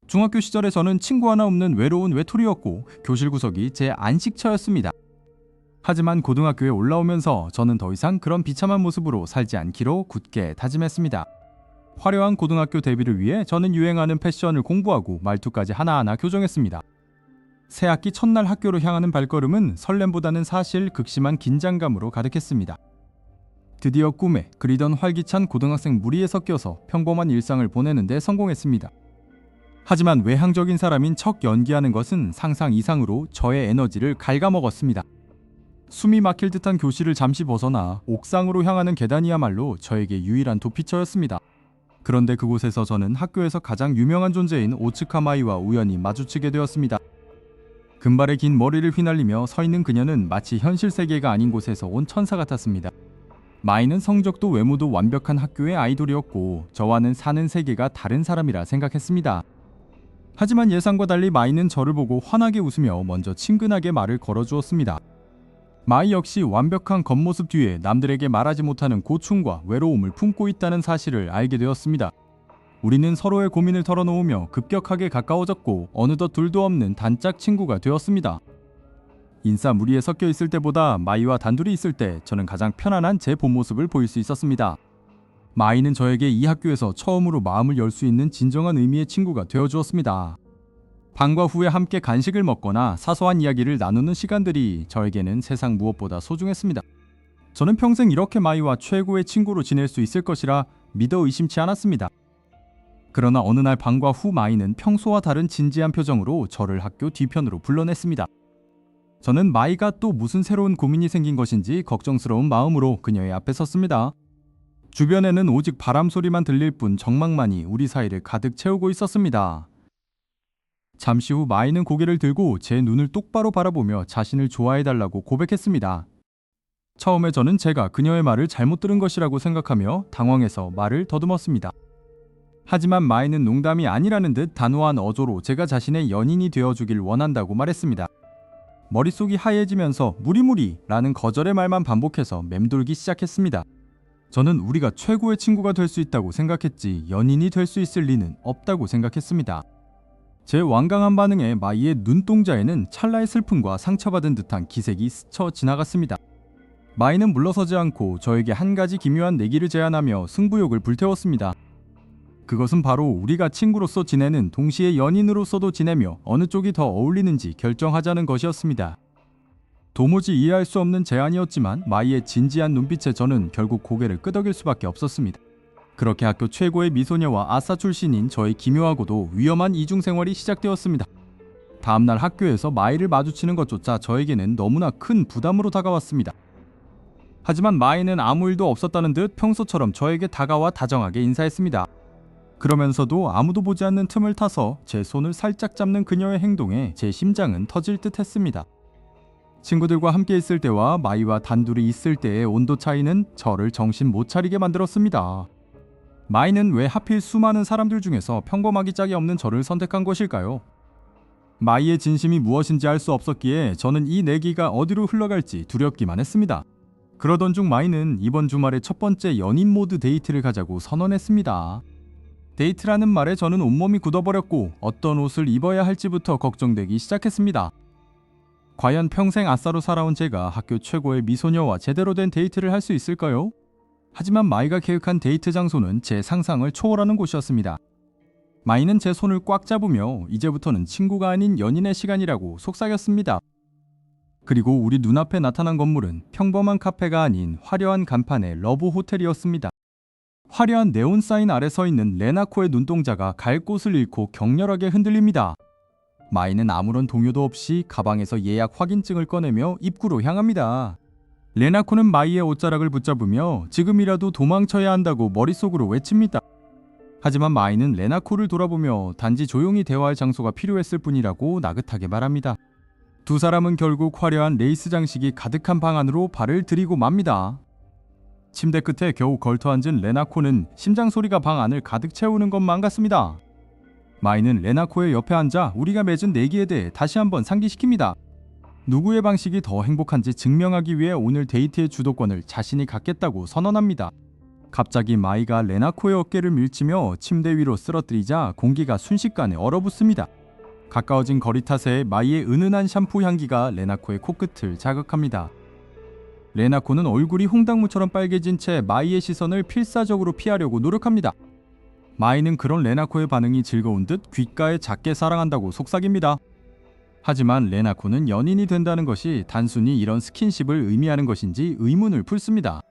중학교 시절에 저는 친구 하나 없는 외로운 외톨이였고 교실 구석이 제 안식처였습니다. 하지만 고등학교에 올라오면서 저는 더 이상 그런 비참한 모습으로 살지 않기로 굳게 다짐했습니다. 화려한 고등학교 데뷔를 위해 저는 유행하는 패션을 공부하고 말투까지 하나하나 교정했습니다. 새학기 첫날 학교로 향하는 발걸음은 설렘보다는 사실 극심한 긴장감으로 가득했습니다. 드디어 꿈에 그리던 활기찬 고등학생 무리에 섞여서 평범한 일상을 보내는 데 성공했습니다. 하지만 외향적인 사람인 척 연기하는 것은 상상 이상으로 저의 에너지를 갉아먹었습니다. 숨이 막힐 듯한 교실을 잠시 벗어나 옥상으로 향하는 계단이야말로 저에게 유일한 도피처였습니다. 그런데 그곳에서 저는 학교에서 가장 유명한 존재인 오츠카 마이와 우연히 마주치게 되었습니다. 금발의 긴 머리를 휘날리며 서 있는 그녀는 마치 현실 세계가 아닌 곳에서 온 천사 같았습니다. 마이는 성적도 외모도 완벽한 학교의 아이돌이었고 저와는 사는 세계가 다른 사람이라 생각했습니다. 하지만 예상과 달리 마이는 저를 보고 환하게 웃으며 먼저 친근하게 말을 걸어주었습니다. 마이 역시 완벽한 겉모습 뒤에 남들에게 말하지 못하는 고충과 외로움을 품고 있다는 사실을 알게 되었습니다. 우리는 서로의 고민을 털어놓으며 급격하게 가까워졌고 어느덧 둘도 없는 단짝 친구가 되었습니다. 인싸 무리에 섞여 있을 때보다 마이와 단둘이 있을 때 저는 가장 편안한 제 본 모습을 보일 수 있었습니다. 마이는 저에게 이 학교에서 처음으로 마음을 열 수 있는 진정한 의미의 친구가 되어주었습니다. 방과 후에 함께 간식을 먹거나 사소한 이야기를 나누는 시간들이 저에게는 세상 무엇보다 소중했습니다. 저는 평생 이렇게 마이와 최고의 친구로 지낼 수 있을 것이라 믿어 의심치 않았습니다. 그러나 어느 날 방과 후 마이는 평소와 다른 진지한 표정으로 저를 학교 뒤편으로 불러냈습니다. 저는 마이가 또 무슨 새로운 고민이 생긴 것인지 걱정스러운 마음으로 그녀의 앞에 섰습니다. 주변에는 오직 바람 소리만 들릴 뿐 적막만이 우리 사이를 가득 채우고 있었습니다. 잠시 후 마이는 고개를 들고 제 눈을 똑바로 바라보며 자신을 좋아해달라고 고백했습니다. 처음에 저는 제가 그녀의 말을 잘못 들은 것이라고 생각하며 당황해서 말을 더듬었습니다. 하지만 마이는 농담이 아니라는 듯 단호한 어조로 제가 자신의 연인이 되어주길 원한다고 말했습니다. 머릿속이 하얘지면서 무리무리 라는 거절의 말만 반복해서 맴돌기 시작했습니다. 저는 우리가 최고의 친구가 될 수 있다고 생각했지 연인이 될 수 있을 리는 없다고 생각했습니다. 제 완강한 반응에 마이의 눈동자에는 찰나의 슬픔과 상처받은 듯한 기색이 스쳐 지나갔습니다. 마이는 물러서지 않고 저에게 한 가지 기묘한 내기를 제안하며 승부욕을 불태웠습니다. 그것은 바로 우리가 친구로서 지내는 동시에 연인으로서도 지내며 어느 쪽이 더 어울리는지 결정하자는 것이었습니다. 도무지 이해할 수 없는 제안이었지만 마이의 진지한 눈빛에 저는 결국 고개를 끄덕일 수밖에 없었습니다. 그렇게 학교 최고의 미소녀와 아싸 출신인 저의 기묘하고도 위험한 이중생활이 시작되었습니다. 다음날 학교에서 마이를 마주치는 것조차 저에게는 너무나 큰 부담으로 다가왔습니다. 하지만 마이는 아무 일도 없었다는 듯 평소처럼 저에게 다가와 다정하게 인사했습니다. 그러면서도 아무도 보지 않는 틈을 타서 제 손을 살짝 잡는 그녀의 행동에 제 심장은 터질 듯 했습니다. 친구들과 함께 있을 때와 마이와 단둘이 있을 때의 온도 차이는 저를 정신 못 차리게 만들었습니다. 마이는 왜 하필 수많은 사람들 중에서 평범하기 짝이 없는 저를 선택한 것일까요? 마이의 진심이 무엇인지 알 수 없었기에 저는 이 내기가 어디로 흘러갈지 두렵기만 했습니다. 그러던 중 마이는 이번 주말에 첫 번째 연인 모드 데이트를 가자고 선언했습니다. 데이트라는 말에 저는 온몸이 굳어버렸고 어떤 옷을 입어야 할지부터 걱정되기 시작했습니다. 과연 평생 아싸로 살아온 제가 학교 최고의 미소녀와 제대로 된 데이트를 할 수 있을까요? 하지만 마이가 계획한 데이트 장소는 제 상상을 초월하는 곳이었습니다. 마이는 제 손을 꽉 잡으며 이제부터는 친구가 아닌 연인의 시간이라고 속삭였습니다. 그리고 우리 눈앞에 나타난 건물은 평범한 카페가 아닌 화려한 간판의 러브 호텔이었습니다. 화려한 네온 사인 아래 서 있는 레나코의 눈동자가 갈 곳을 잃고 격렬하게 흔들립니다. 마이는 아무런 동요도 없이 가방에서 예약 확인증을 꺼내며 입구로 향합니다. 레나코는 마이의 옷자락을 붙잡으며 지금이라도 도망쳐야 한다고 머릿속으로 외칩니다. 하지만 마이는 레나코를 돌아보며 단지 조용히 대화할 장소가 필요했을 뿐이라고 나긋하게 말합니다. 두 사람은 결국 화려한 레이스 장식이 가득한 방 안으로 발을 들이고 맙니다. 침대 끝에 겨우 걸터앉은 레나코는 심장 소리가 방 안을 가득 채우는 것만 같습니다. 마이는 레나코의 옆에 앉아 우리가 맺은 내기에 대해 다시 한번 상기시킵니다. 누구의 방식이 더 행복한지 증명하기 위해 오늘 데이트의 주도권을 자신이 갖겠다고 선언합니다. 갑자기 마이가 레나코의 어깨를 밀치며 침대 위로 쓰러뜨리자 공기가 순식간에 얼어붙습니다. 가까워진 거리 탓에 마이의 은은한 샴푸 향기가 레나코의 코끝을 자극합니다. 레나코는 얼굴이 홍당무처럼 빨개진 채 마이의 시선을 필사적으로 피하려고 노력합니다. 마이는 그런 레나코의 반응이 즐거운 듯 귓가에 작게 사랑한다고 속삭입니다. 하지만 레나코는 연인이 된다는 것이 단순히 이런 스킨십을 의미하는 것인지 의문을 품습니다.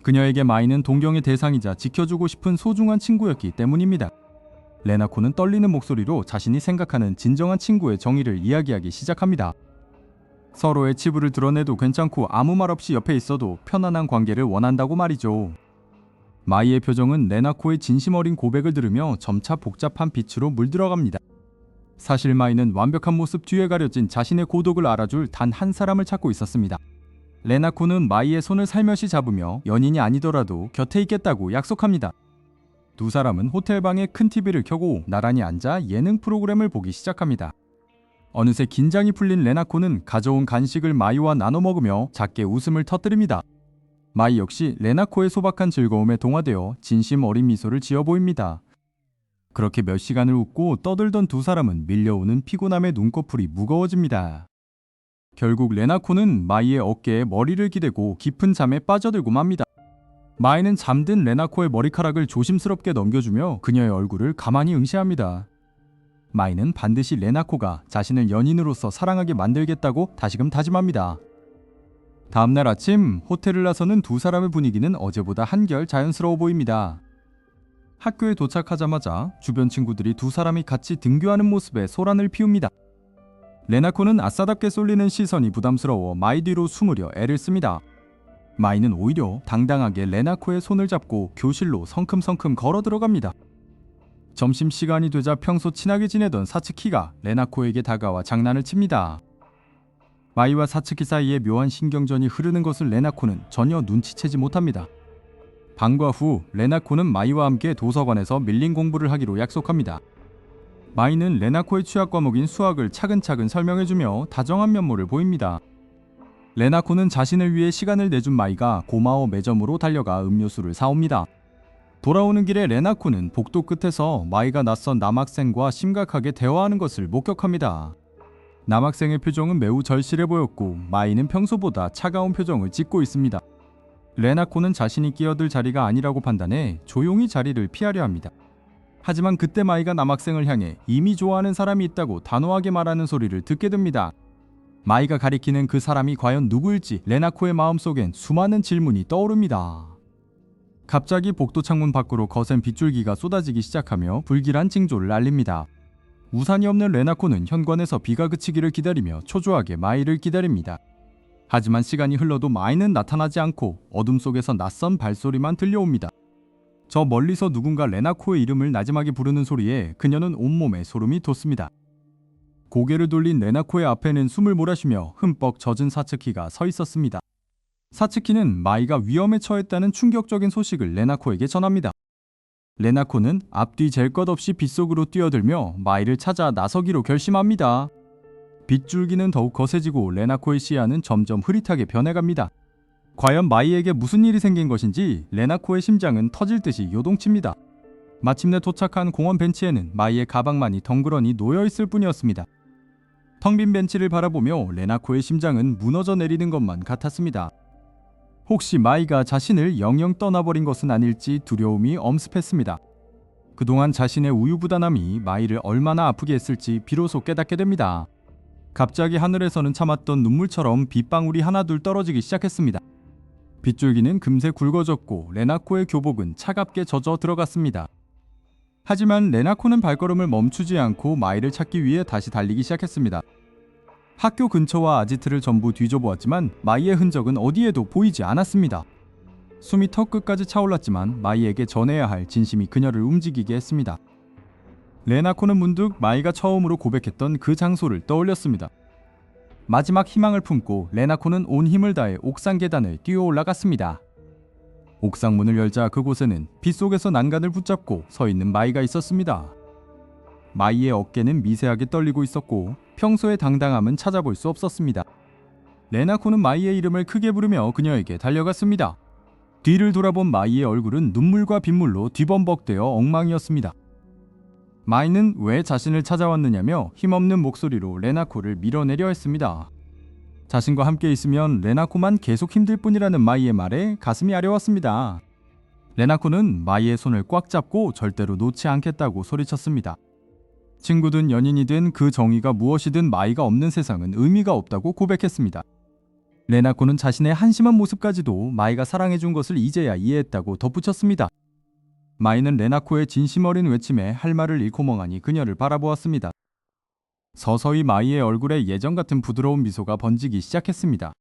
그녀에게 마이는 동경의 대상이자 지켜주고 싶은 소중한 친구였기 때문입니다. 레나코는 떨리는 목소리로 자신이 생각하는 진정한 친구의 정의를 이야기하기 시작합니다. 서로의 치부를 드러내도 괜찮고 아무 말 없이 옆에 있어도 편안한 관계를 원한다고 말이죠. 마이의 표정은 레나코의 진심 어린 고백을 들으며 점차 복잡한 빛으로 물들어갑니다. 사실 마이는 완벽한 모습 뒤에 가려진 자신의 고독을 알아줄 단 한 사람을 찾고 있었습니다. 레나코는 마이의 손을 살며시 잡으며 연인이 아니더라도 곁에 있겠다고 약속합니다. 두 사람은 호텔방에 큰 TV를 켜고 나란히 앉아 예능 프로그램을 보기 시작합니다. 어느새 긴장이 풀린 레나코는 가져온 간식을 마이와 나눠 먹으며 작게 웃음을 터뜨립니다. 마이 역시 레나코의 소박한 즐거움에 동화되어 진심 어린 미소를 지어 보입니다. 그렇게 몇 시간을 웃고 떠들던 두 사람은 밀려오는 피곤함에 눈꺼풀이 무거워집니다. 결국 레나코는 마이의 어깨에 머리를 기대고 깊은 잠에 빠져들고 맙니다. 마이는 잠든 레나코의 머리카락을 조심스럽게 넘겨주며 그녀의 얼굴을 가만히 응시합니다. 마이는 반드시 레나코가 자신을 연인으로서 사랑하게 만들겠다고 다시금 다짐합니다. 다음날 아침 호텔을 나서는 두 사람의 분위기는 어제보다 한결 자연스러워 보입니다. 학교에 도착하자마자 주변 친구들이 두 사람이 같이 등교하는 모습에 소란을 피웁니다. 레나코는 아싸답게 쏠리는 시선이 부담스러워 마이 뒤로 숨으려 애를 씁니다. 마이는 오히려 당당하게 레나코의 손을 잡고 교실로 성큼성큼 걸어 들어갑니다. 점심시간이 되자 평소 친하게 지내던 사츠키가 레나코에게 다가와 장난을 칩니다. 마이와 사츠키 사이에 묘한 신경전이 흐르는 것을 레나코는 전혀 눈치채지 못합니다. 방과 후 레나코는 마이와 함께 도서관에서 밀린 공부를 하기로 약속합니다. 마이는 레나코의 취학 과목인 수학을 차근차근 설명해주며 다정한 면모를 보입니다. 레나코는 자신을 위해 시간을 내준 마이가 고마워 매점으로 달려가 음료수를 사옵니다. 돌아오는 길에 레나코는 복도 끝에서 마이가 낯선 남학생과 심각하게 대화하는 것을 목격합니다. 남학생의 표정은 매우 절실해 보였고 마이는 평소보다 차가운 표정을 짓고 있습니다. 레나코는 자신이 끼어들 자리가 아니라고 판단해 조용히 자리를 피하려 합니다. 하지만 그때 마이가 남학생을 향해 이미 좋아하는 사람이 있다고 단호하게 말하는 소리를 듣게 됩니다. 마이가 가리키는 그 사람이 과연 누구일지 레나코의 마음속엔 수많은 질문이 떠오릅니다. 갑자기 복도 창문 밖으로 거센 빗줄기가 쏟아지기 시작하며 불길한 징조를 알립니다. 우산이 없는 레나코는 현관에서 비가 그치기를 기다리며 초조하게 마이를 기다립니다. 하지만 시간이 흘러도 마이는 나타나지 않고 어둠 속에서 낯선 발소리만 들려옵니다. 저 멀리서 누군가 레나코의 이름을 나지막이 부르는 소리에 그녀는 온몸에 소름이 돋습니다. 고개를 돌린 레나코의 앞에는 숨을 몰아쉬며 흠뻑 젖은 사츠키가 서 있었습니다. 사츠키는 마이가 위험에 처했다는 충격적인 소식을 레나코에게 전합니다. 레나코는 앞뒤 잴 것 없이 빗속으로 뛰어들며 마이를 찾아 나서기로 결심합니다. 빗줄기는 더욱 거세지고 레나코의 시야는 점점 흐릿하게 변해갑니다. 과연 마이에게 무슨 일이 생긴 것인지 레나코의 심장은 터질 듯이 요동칩니다. 마침내 도착한 공원 벤치에는 마이의 가방만이 덩그러니 놓여있을 뿐이었습니다. 텅 빈 벤치를 바라보며 레나코의 심장은 무너져 내리는 것만 같았습니다. 혹시 마이가 자신을 영영 떠나버린 것은 아닐지 두려움이 엄습했습니다. 그동안 자신의 우유부단함이 마이를 얼마나 아프게 했을지 비로소 깨닫게 됩니다. 갑자기 하늘에서는 참았던 눈물처럼 빗방울이 하나둘 떨어지기 시작했습니다. 빗줄기는 금세 굵어졌고 레나코의 교복은 차갑게 젖어 들어갔습니다. 하지만 레나코는 발걸음을 멈추지 않고 마이를 찾기 위해 다시 달리기 시작했습니다. 학교 근처와 아지트를 전부 뒤져보았지만 마이의 흔적은 어디에도 보이지 않았습니다. 숨이 턱끝까지 차올랐지만 마이에게 전해야 할 진심이 그녀를 움직이게 했습니다. 레나코는 문득 마이가 처음으로 고백했던 그 장소를 떠올렸습니다. 마지막 희망을 품고 레나코는 온 힘을 다해 옥상 계단을 뛰어 올라갔습니다. 옥상 문을 열자 그곳에는 빗속에서 난간을 붙잡고 서 있는 마이가 있었습니다. 마이의 어깨는 미세하게 떨리고 있었고 평소의 당당함은 찾아볼 수 없었습니다. 레나코는 마이의 이름을 크게 부르며 그녀에게 달려갔습니다. 뒤를 돌아본 마이의 얼굴은 눈물과 빗물로 뒤범벅되어 엉망이었습니다. 마이는 왜 자신을 찾아왔느냐며 힘없는 목소리로 레나코를 밀어내려 했습니다. 자신과 함께 있으면 레나코만 계속 힘들 뿐이라는 마이의 말에 가슴이 아려왔습니다. 레나코는 마이의 손을 꽉 잡고 절대로 놓지 않겠다고 소리쳤습니다. 친구든 연인이든 그 정의가 무엇이든 마이가 없는 세상은 의미가 없다고 고백했습니다. 레나코는 자신의 한심한 모습까지도 마이가 사랑해준 것을 이제야 이해했다고 덧붙였습니다. 마이는 레나코의 진심 어린 외침에 할 말을 잃고 멍하니 그녀를 바라보았습니다. 서서히 마이의 얼굴에 예전 같은 부드러운 미소가 번지기 시작했습니다.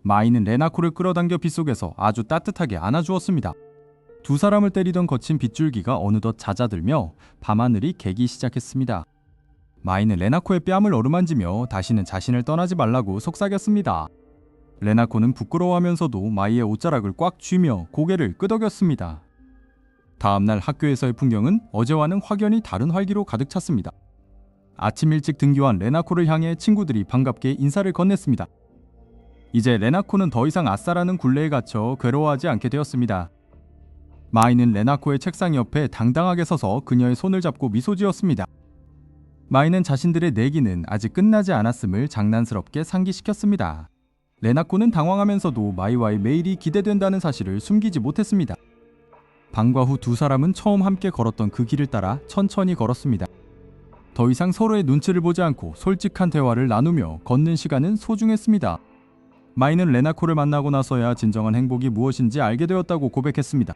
마이는 레나코를 끌어당겨 빗속에서 아주 따뜻하게 안아주었습니다. 두 사람을 때리던 거친 빗줄기가 어느덧 잦아들며 밤하늘이 개기 시작했습니다. 마이는 레나코의 뺨을 어루만지며 다시는 자신을 떠나지 말라고 속삭였습니다. 레나코는 부끄러워하면서도 마이의 옷자락을 꽉 쥐며 고개를 끄덕였습니다. 다음날 학교에서의 풍경은 어제와는 확연히 다른 활기로 가득 찼습니다. 아침 일찍 등교한 레나코를 향해 친구들이 반갑게 인사를 건넸습니다. 이제 레나코는 더 이상 아싸라는 굴레에 갇혀 괴로워하지 않게 되었습니다. 마이는 레나코의 책상 옆에 당당하게 서서 그녀의 손을 잡고 미소 지었습니다. 마이는 자신들의 내기는 아직 끝나지 않았음을 장난스럽게 상기시켰습니다. 레나코는 당황하면서도 마이와의 매일이 기대된다는 사실을 숨기지 못했습니다. 방과 후 두 사람은 처음 함께 걸었던 그 길을 따라 천천히 걸었습니다. 더 이상 서로의 눈치를 보지 않고 솔직한 대화를 나누며 걷는 시간은 소중했습니다. 마이는 레나코를 만나고 나서야 진정한 행복이 무엇인지 알게 되었다고 고백했습니다.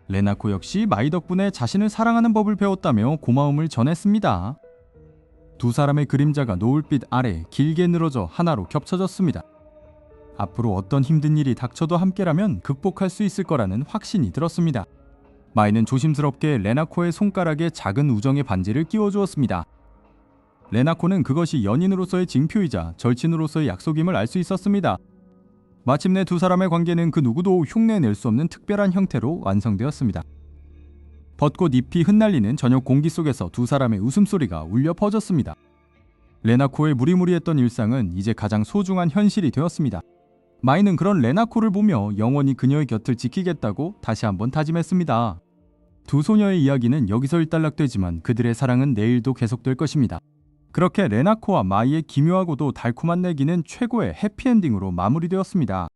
레나코 역시 마이 덕분에 자신을 사랑하는 법을 배웠다며 고마움을 전했습니다. 두 사람의 그림자가 노을빛 아래 길게 늘어져 하나로 겹쳐졌습니다. 앞으로 어떤 힘든 일이 닥쳐도 함께라면 극복할 수 있을 거라는 확신이 들었습니다. 마이는 조심스럽게 레나코의 손가락에 작은 우정의 반지를 끼워주었습니다. 레나코는 그것이 연인으로서의 징표이자 절친으로서의 약속임을 알 수 있었습니다. 마침내 두 사람의 관계는 그 누구도 흉내낼 수 없는 특별한 형태로 완성되었습니다. 벚꽃 잎이 흩날리는 저녁 공기 속에서 두 사람의 웃음소리가 울려 퍼졌습니다. 레나코의 무리무리했던 일상은 이제 가장 소중한 현실이 되었습니다. 마이는 그런 레나코를 보며 영원히 그녀의 곁을 지키겠다고 다시 한번 다짐했습니다. 두 소녀의 이야기는 여기서 일단락되지만 그들의 사랑은 내일도 계속될 것입니다. 그렇게 레나코와 마이의 기묘하고도 달콤한 내기는 최고의 해피엔딩으로 마무리되었습니다.